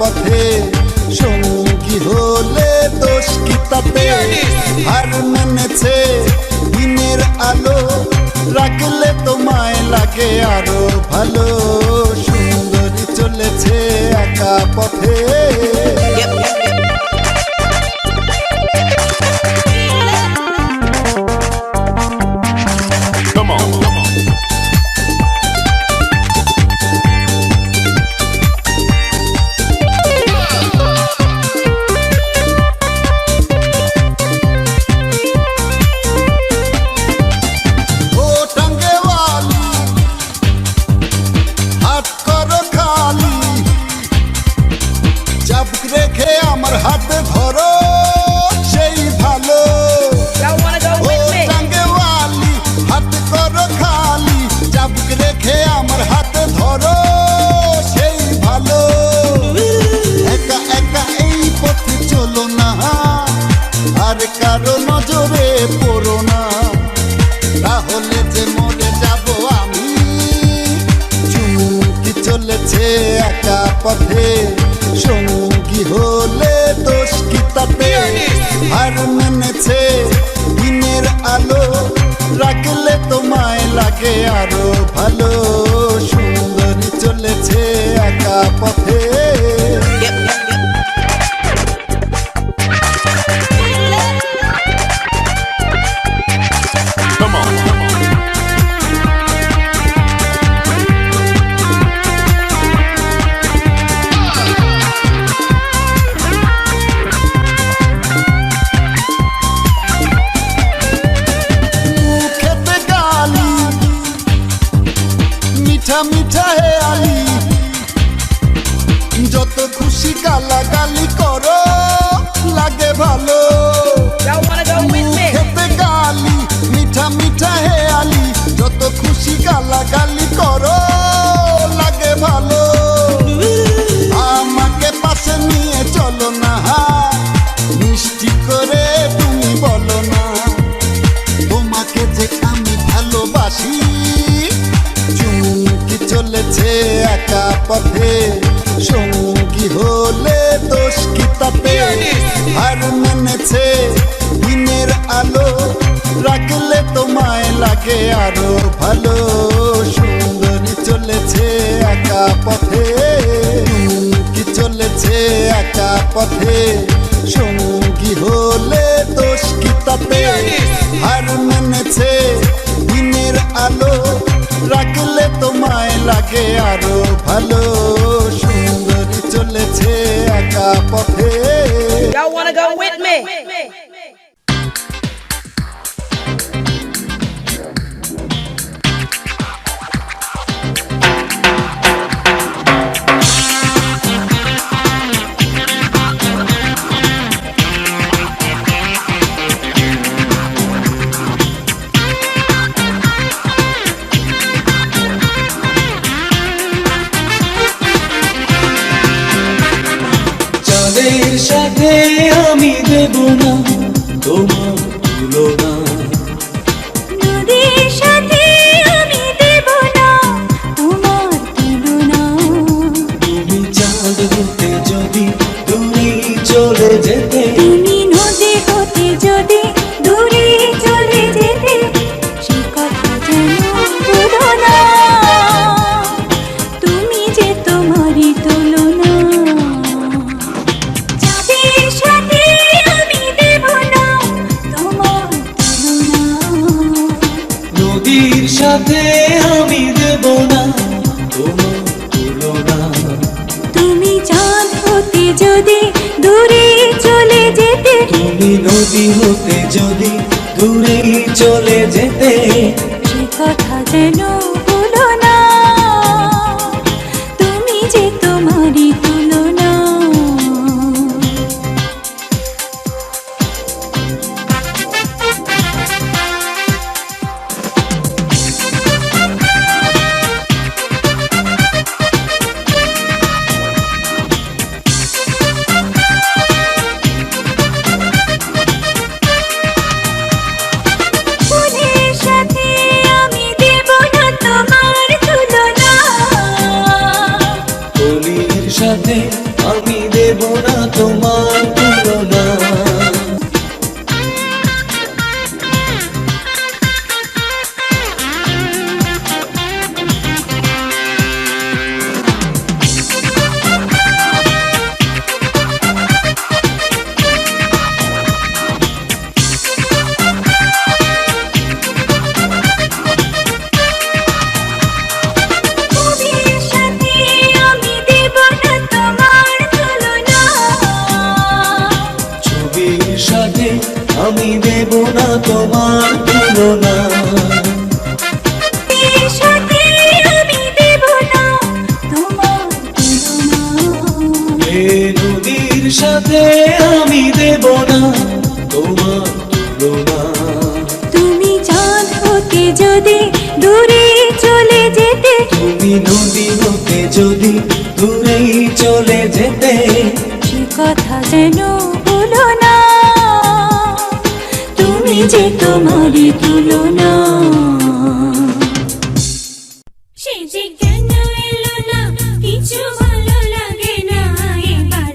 পথে সঙ্গী হলে দোষ কি তাতে? হার মেনেছে দিনের আলো, রাখলে তোমায় লাগে আরো ভালো। সুন্দরী চলেছে একা পথে। রেখে আমার হাতে ধরো সেই ভালো। টাঙ্গেওয়ালি হাত করো খালি, চাবুক রেখে আমার হাতে ধরো সেই ভালো। একা একা এই পথে চলো না, আর কারো নজরে পড়ো না, তাহলে যে মরে যাব আমি। চুমকি চলেছে একা পথে সঙ্গী হলে দোষ কি তাতে? হার মেনেছে দিনের আলো, রাখলে তোমায় লাগে আরো ভালো। সুন্দরী চলেছে একা পথে। মিঠা মিঠা হে আলি, যত খুশি গালাগালি করো লাগে ভালো। খেতে গালি মিঠা মিঠা হে আলি, যত খুশি গালাগালি করো লাগে ভালো। আমাকে পাশে নিয়ে চলো না, মিষ্টি করে তুমি বলো না, তোমাকে যে আমি ভালোবাসি। চুমকি চলেছে একা পথে সঙ্গী হলে দোষ কি তাতে? হার মেনেছে দিনের আলো, রাখলে তোমায় লাগে আরো ভালো। সুন্দরী চলেছে একা পথে। চুমকি চলেছে একা পথে সঙ্গী হলে দোষ কি তাতে? হার মেনেছে দিনের আলো, রাখলে তোমায় লাগে আরো ভালো। সুন্দরী চলেছে একা পথে। Y'all wanna go with me? চাঁদের সাথে আমি দেব না তোমার তুলনা, নদীর সাথে আমি দেব না তোমার তুলনা। তুমি চাঁদ হতে যদি দূরে চলে যেতে, তুমি নদী হতে যদি দূরে চলে যেতে, সে কথা যেন ভুলো না, তুমি যে তোমারই তুলনা। চাঁদের সাথে আমি দেব না তোমার তুলনা, নদীর সাথে আমি দেব না তোমার তুলনা। তুমি চাঁদ হতে যদি দূরে চলে যেতে, তুমি নদী হতে যদি দূরে চলে যেতে, সে কথা যেন ভুলো না, তুমি যে তোমারই তুলনা। ফুলের সাথে আমি দেব না তোমার তুলনা, কলির সাথে আমি দেব না তোমার তুলনা। ছবির সাথে আমি দেব না তোমার তুলনা। ছবির সাথে আমি দেব না তোমার তুলনা। ছবির সাথে আমি দেব না তোমার তুলনা। এ নদীর সাথে আমি দেব না তোমার তুলনা। তুমি চাঁদ হতে যদি দূরে চলে যেতে, তুমি নদী হতে যদি দূরেই চলে যেতে, সে কথা যেন ভুলো না, তুমি যে তোমারই তুলনা। সে যে কেন এলো না, কিছু ভালো লাগে না এবার।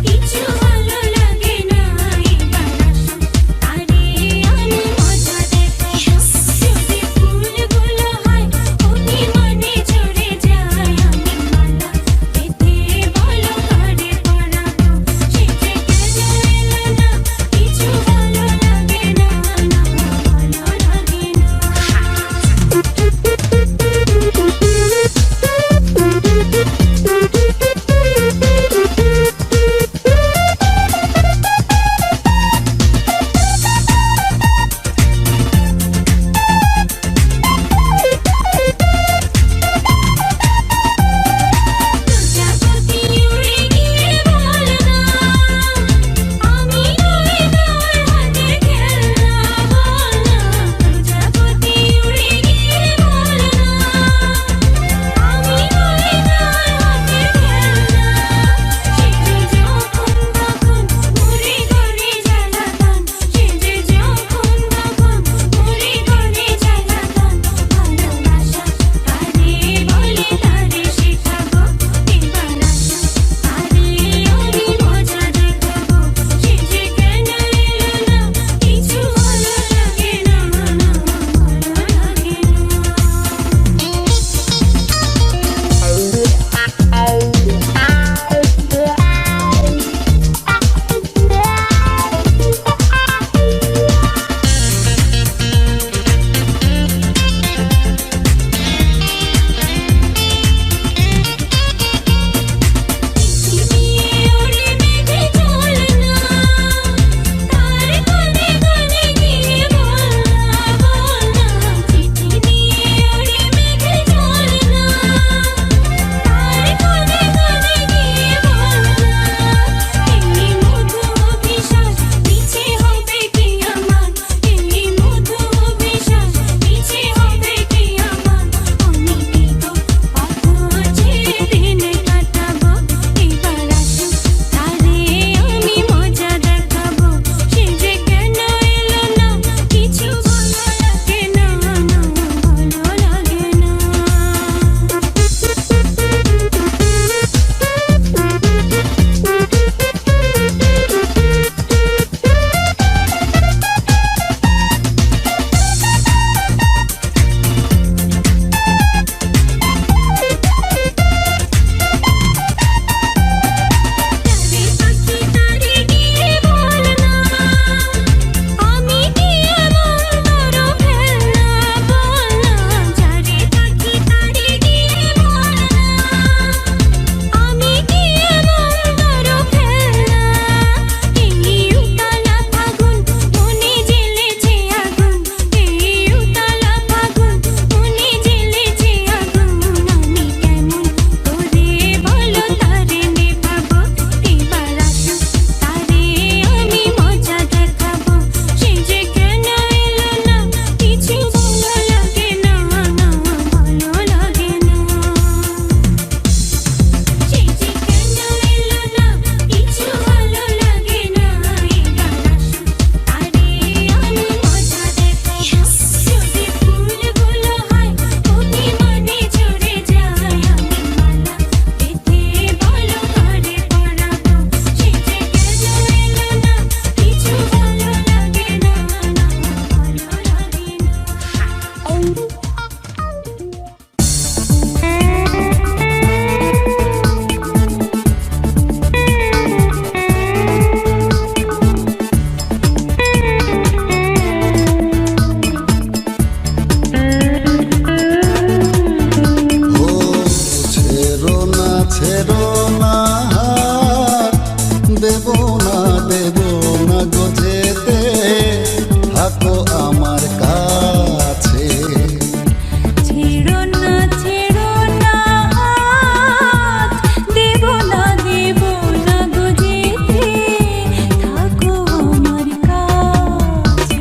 কিছু ভালো লাগে না এবার। আরে আমি মজা দেব, ছেড়ো না হাত, দেব না গো যেতে, থাকো আমার কাছে। ছেড়ো না হাত, দেব না গো যেতে, থাকো আমার কাছে।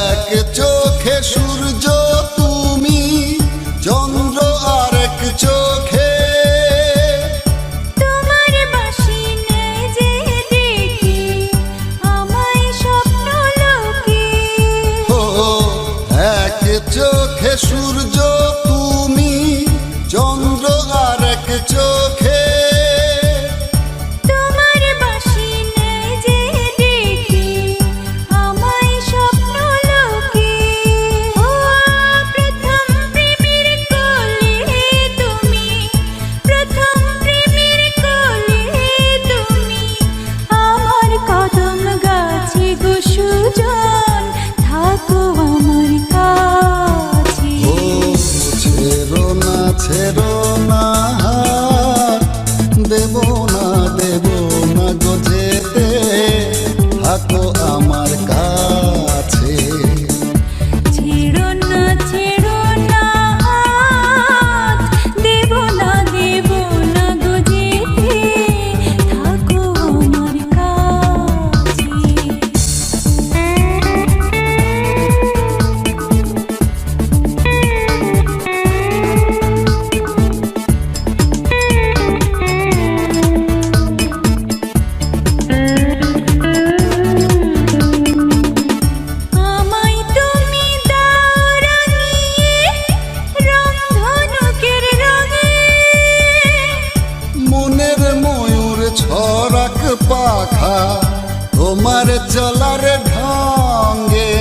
এক চোখে সূর্য তুমি, চন্দ্র আরেক চোখে, তোমার বাঁশি নেই যে দেখি আমায় স্বপ্ন লোকে। ও এক চোখে সূর্য তুমি, চন্দ্র আরেক চোখে, তোমার বাঁশি নেই যে দেখি আমায় স্বপ্ন লোকে। ও প্রথম প্রেমের কোলে তুমি, প্রথম প্রেমের কোলে তুমি, আমার কদম গাছে গো সুজন, থাকো আমার কাছে। ও ছেড়ো না হাত, দেব না গো যেতে, থাকো আমার কাছে। ছেড়ো না হাত, দেব না গো যেতে, থাকো আমার কাছে। আমায় তুমি দাও রাঙিয়ে, রংধনুকের রঙে। মনের ময়ূর ছড়াক পাখা, তোমার চলার ঢঙ্গে,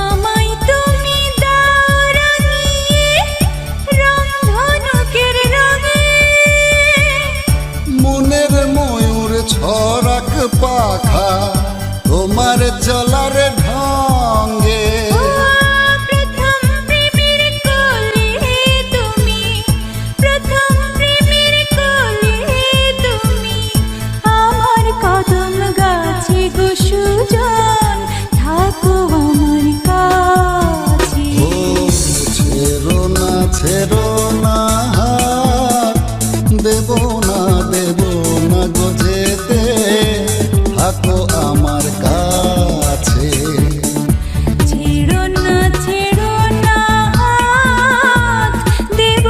আমায় তুমি দাও রাঙিয়ে, রংধনুকের রঙে। মনের ময়ূর ছড়াক পাখা, তোমার চলার ঢঙ্গে। ও প্রথম প্রেমের কোলে তুমি, প্রথম প্রেমের কোলে তুমি, আমার কদম গাছে গো সুজন, থাকো আমার কাছে। ও ছেড়ো না হাত, দেব না গো যেতে, থাকো আমার কাছে। ছেড়ো না হাত, দেব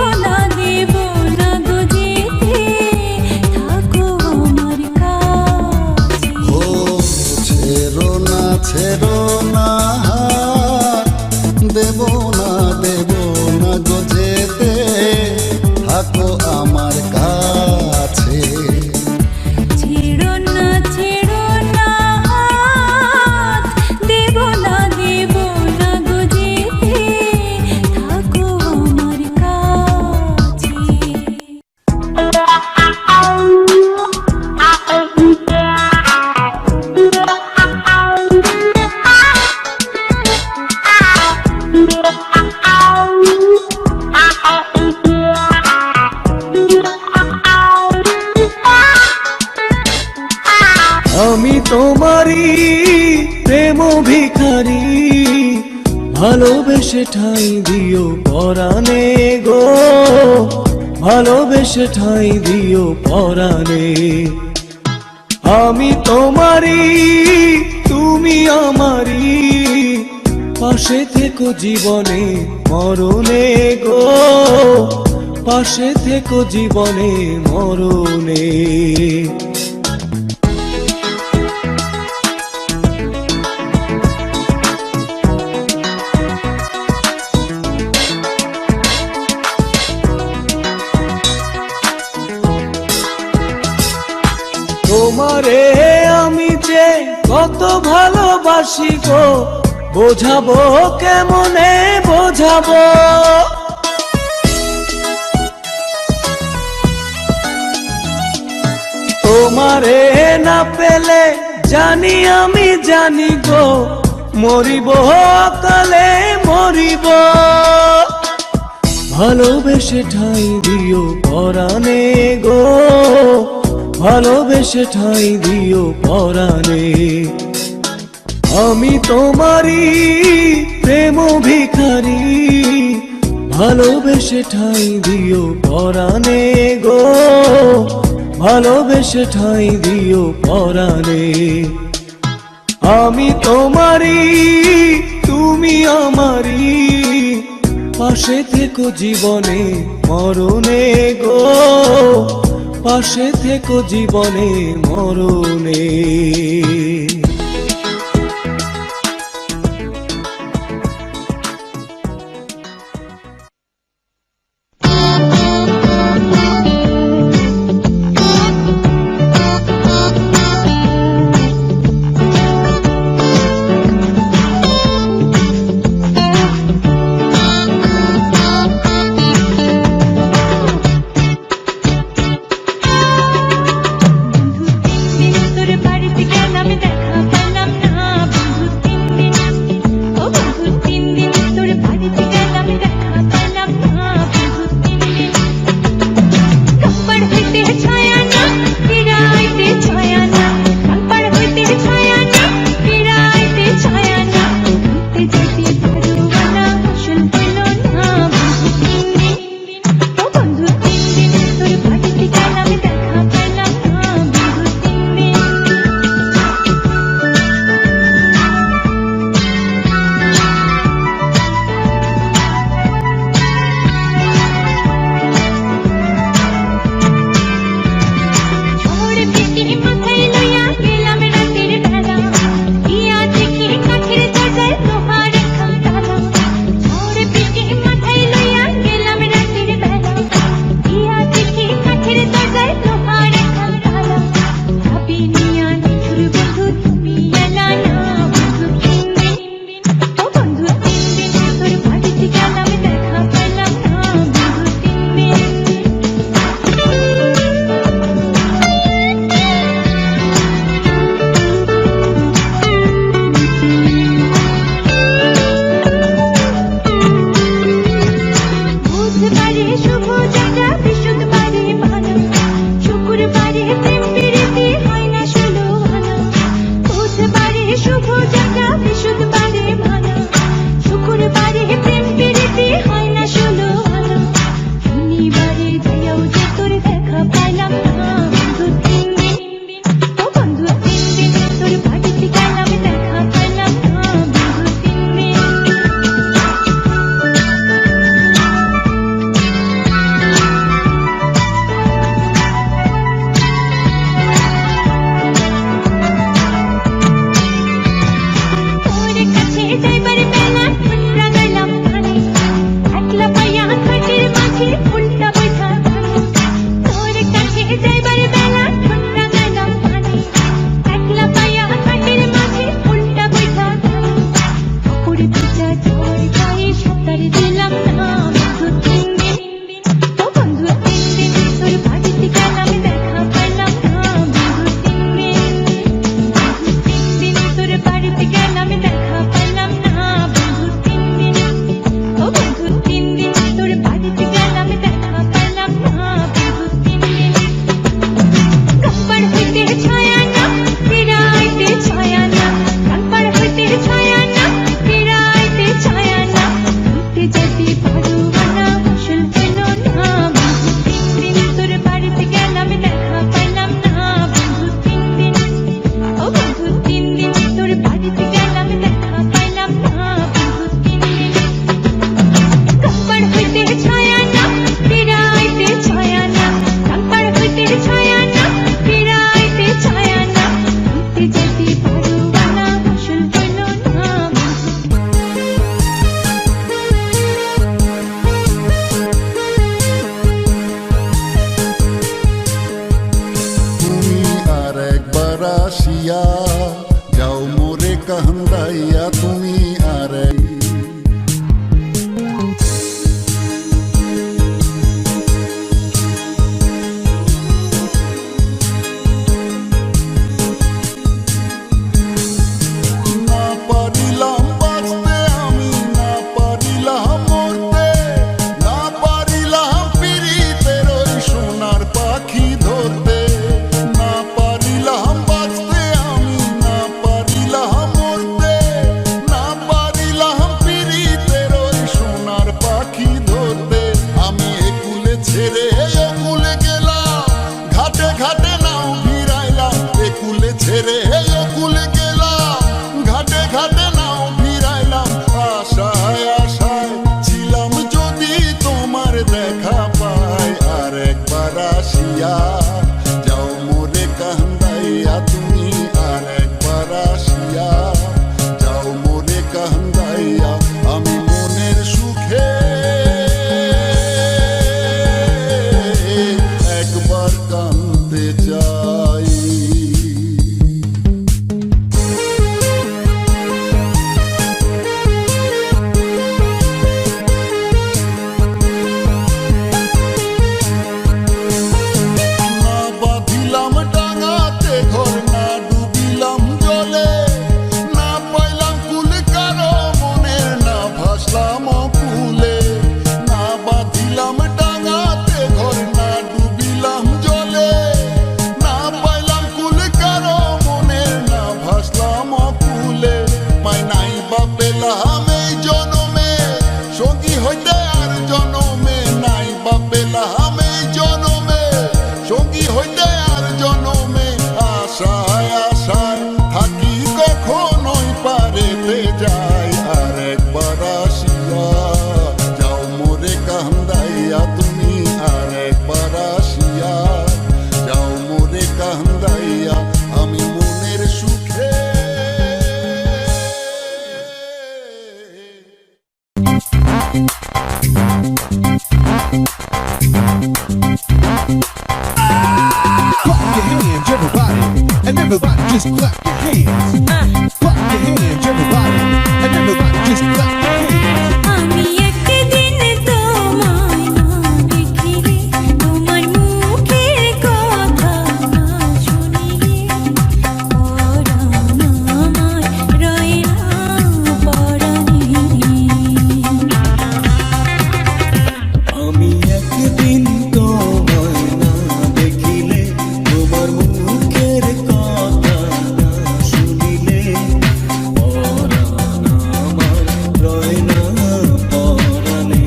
না গো যেতে, থাকো আমার কাছে। ও ছেড়ো না হাত, দেব না গো যেতে, থাকো আমার কাছে। ছেড়ো না হাত, দেব না গো যেতে, থাকো আমার কাছে। আমি তোমারই প্রেম ভিখারি, ভালোবেসে ঠাঁই দিও পরাণে গো, ভালোবেসে ঠাঁই দিও পরাণে। আমি তোমারই, তুমি আমারই, পাশে থেকো জীবনে মরণে গো, পাশে থেকো জীবনে মরণে। তোমারে আমি যে কত ভালোবাসি গো, বোঝাবো কেমনে বোঝাবো। না পেলে জানি আমি জানি গো মরিব কালে মরিব ভালোবেসে ঠাঁই দিও পরাণে গো ভালোবেসে ঠাঁই দিও পরাণে আমি তোমারই প্রেম ভিখারি ভালোবেসে ঠাঁই দিও পরাণে গো ভালোবেসে ঠাঁই দিও পরাণে আমি তোমারই তুমি আমারই পাশে থেকো জীবনে মরণে গো পাশে থেকো জীবনে মরণে গেলাম এই জনমে, সঙ্গী হইতে আর জনমে, আশায় আশায় থাকি কখনোই পারেতে যাই, আর একবার আসিয়া যাও মোরে কান্দাইয়া তুমি, আর একবার আসিয়া যাও মোরে কান্দাইয়া আমি মনের সুখে। Clap your hands, everybody, and everybody just clap your hands. Clap your hands, everybody, and everybody just clap your hands. আমি একদিন তোমায় না দেখিলে, তোমার মুখের কথা না শুনিলে, পরাণ আমার রয় না পরাণে। আমি একদিন তোমায় না দেখিলে, তোমার মুখের কথা না শুনিলে, পরাণ আমার রয় না পরাণে।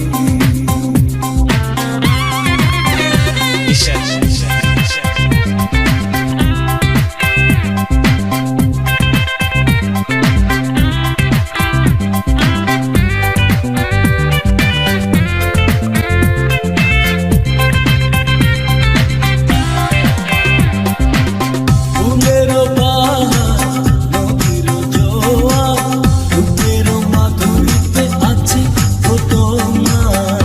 ফুলের বাহার, নদীর জোয়ার, রূপের মাধুরীতে আছে ও তোমার।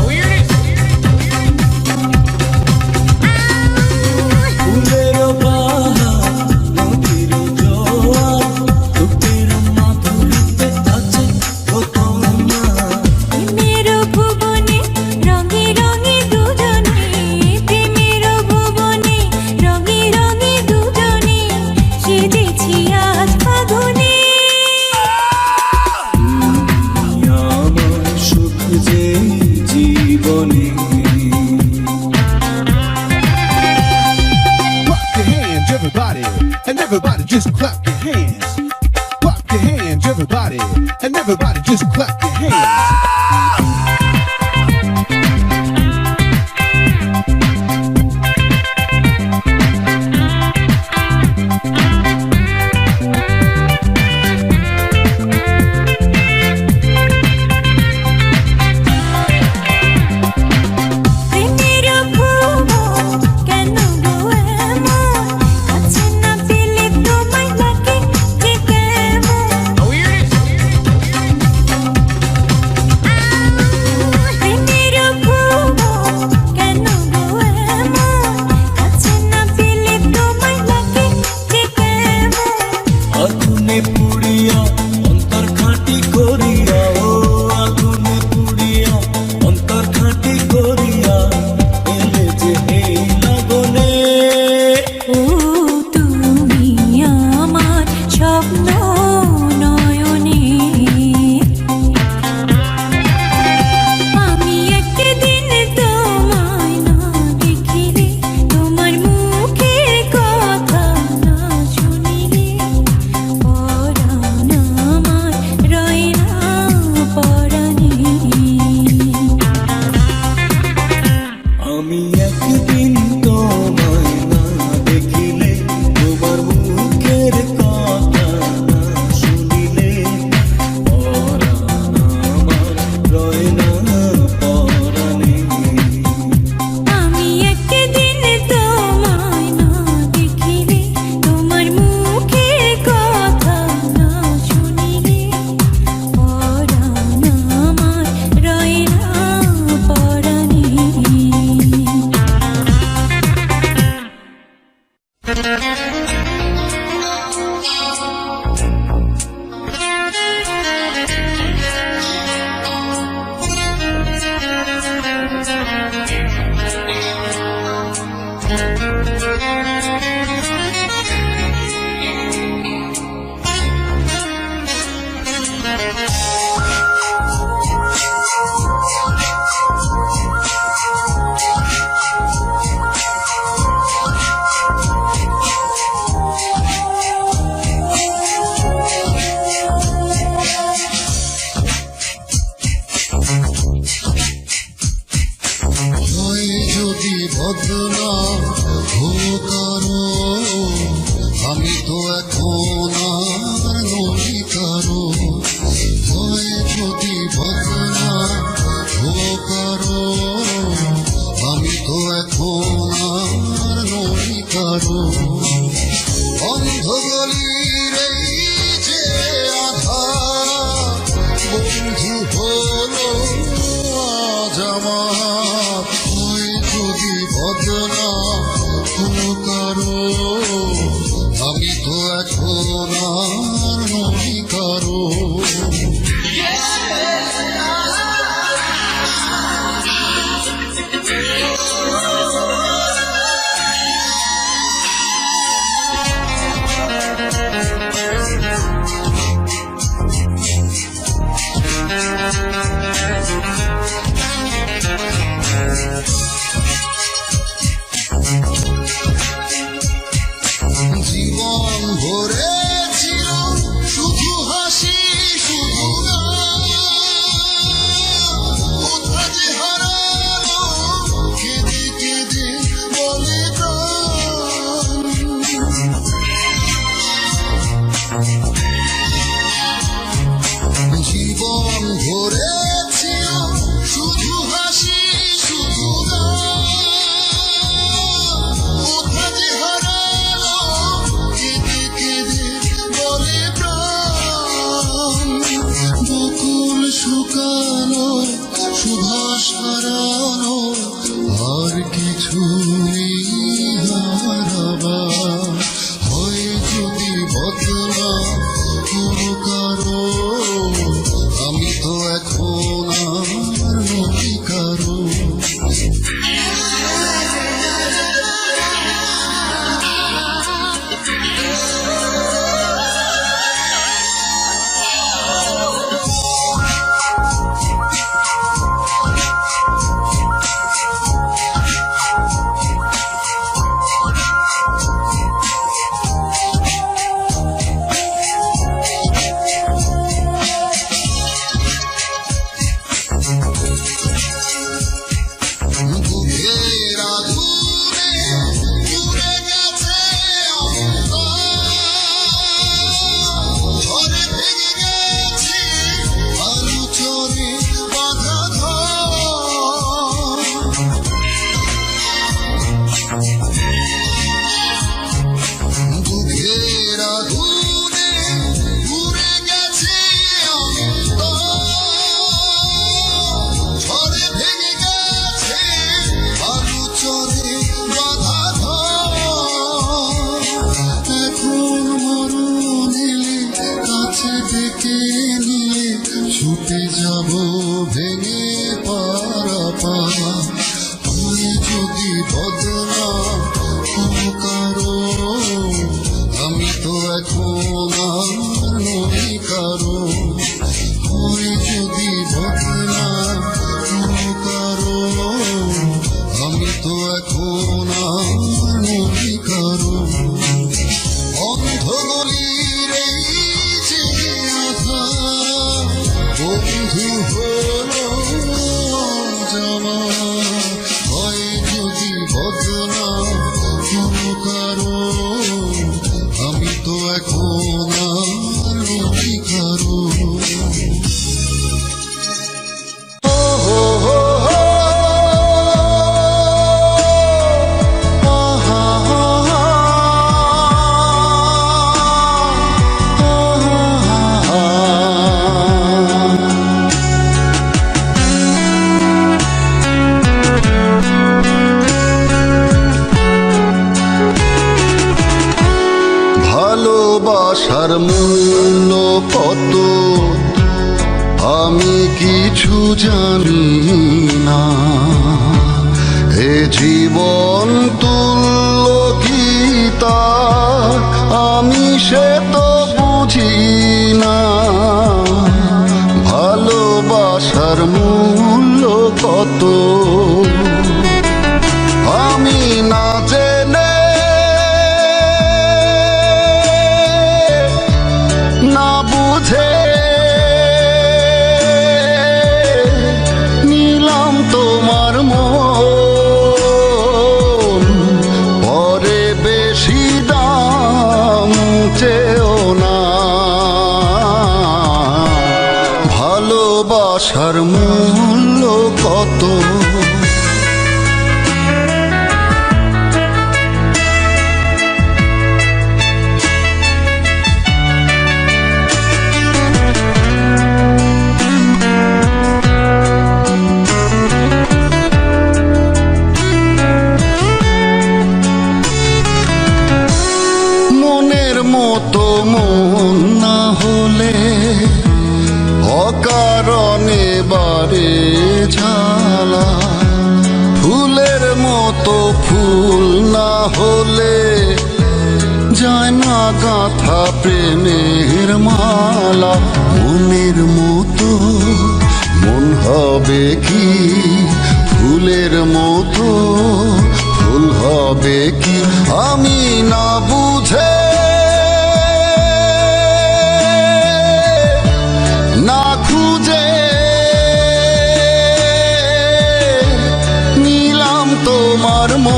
ফুলের বাহার, নদীর জোয়ার, রূপের মাধুরীতে আছে ও তোমার। প্রেমের ভুবনে রঙে রঙে দুজনে, প্রেমের ভুবনে রঙে রঙে দুজনে, সেজেছি আজ ফাগুনে। আমার সুখ যে জীবনে। Clap your hands, everybody, and everybody just clap your hands. Clap your hands, everybody, and everybody just clap your hands. প্রেমের ভুবন কেন গো এমন, কাছে না পেলে তোমায় লাগে যে কেমন। প্রেমের ভুবন কেন গো এমন, কাছে না পেলে তোমায় লাগে যে কেমন। আগুনে পুড়িয়া অন্তর খাঁটি করিয়া, ও আগুনে পুড়িয়া অন্তর খাঁটি করিয়া, এলে যে এই লগনে। ও তুমি আমার স্বপ্ন নয়নে। আমি একদিন তোমায় না দেখিলে, তোমার মুখের কথা না শুনিলে, পরাণ আমার রয় না পরাণে। আমি একদিন তোমায় না দেখিলে, তোমার মুখের কথা না শুনিলে, পরাণ আমার রয় না পরাণে। আমি একদিন তোমায় না দেখিলে, তোমার মুখের কথা না শুনিলে, পরাণ আমার রয় না পরাণে। বদনাম কারো, আমি তো এখন আর নই কারো। হয় যদি বদনাম কারো, আমি তো এখন আর নই কারো। অন্ধ গলির এই যে আধার, বন্ধু হলো আজ আমার। হয় যদি বদনাম কারো, আমি তো এখন আর নই কারো। জীবন ভরেছিল শুধু হাসি শুধু কোথা যে হারালো কেঁদে কেঁদে বলে প্রাণ। জীবন ভরেছিল শুধু হাসি শুধু কোথা যে হারালো কেঁদে কেঁদে বলে প্রাণ। বকুল শুকানো সুভাষ হারানো আর কিছুই হারাবার। হয় যদি বদনাম কারো, আমি তো এখন আর নই কারো। বুকের আগুনে পুড়ে গেছে ঘরে ভেঙে গেছে আলু চরে বাঁধা ঘর। বুকের আগুনে পুড়ে গেছে ঘরে ভেঙে গেছে আলু চরে বাঁধা ঘর। এখন মরণ এলে কাছে ডেকে নিয়ে ছুটে যাব ভেঙে পারাপার। হয় যদি বদনাম কারো, আমি তো এখন আর নই কারো। হয় যদি বদনাম কারো, আমি তো এখন আর নই কারো। অন্ধ গলির এই যে আধার, বন্ধু হলো আজ আমার। হয় যদি বদনাম কারো, আমি তো এখন আর নই কারো। ভালোবাসার মূল্য কত আমি কিছু জানি না। এ জীবন তুল্য কি তা আমি সে তো বুঝি না। ভালোবাসার মূল্য কত আমি না জেনে না বুঝে নিলাম তোমার মন। মতো ফুল না হলে যায় না গাঁথা প্রেমের মালা। মনের মতো মন হবে কি, ফুলের মতো ফুল হবে কি, আমি না বুঝে না খুঁজে নিলাম তোমার মন।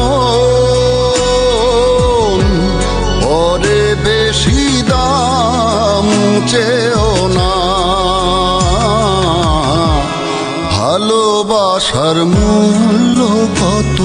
পরে বেশি দাম চেও না, ভালোবাসার মূল্য কত।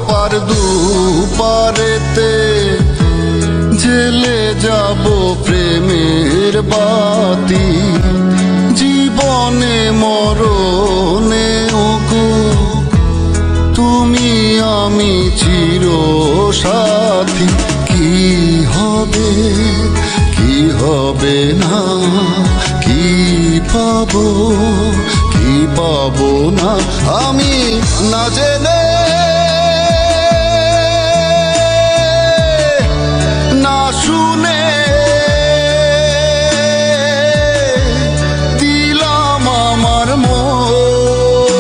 পার দুপারেতে জেলে যাব প্রেমের বাতি। জীবনে মরণে ওগো তুমি আমি চির সাথী। কি হবে কি হবে না, কি পাবো কি পাবো না, আমি না জেনে না শুনে দিলাম আমার মন।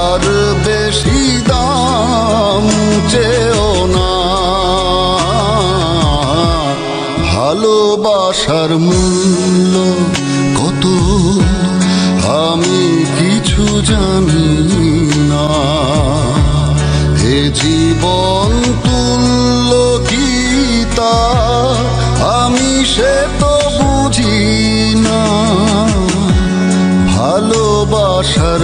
আর বেশি দাম চেও না, ভালোবাসার মূল্য কত আমি কিছু জানি না। এ জীবন তুল্য গীতা আমি সে তো বুঝি না, ভালোবাসার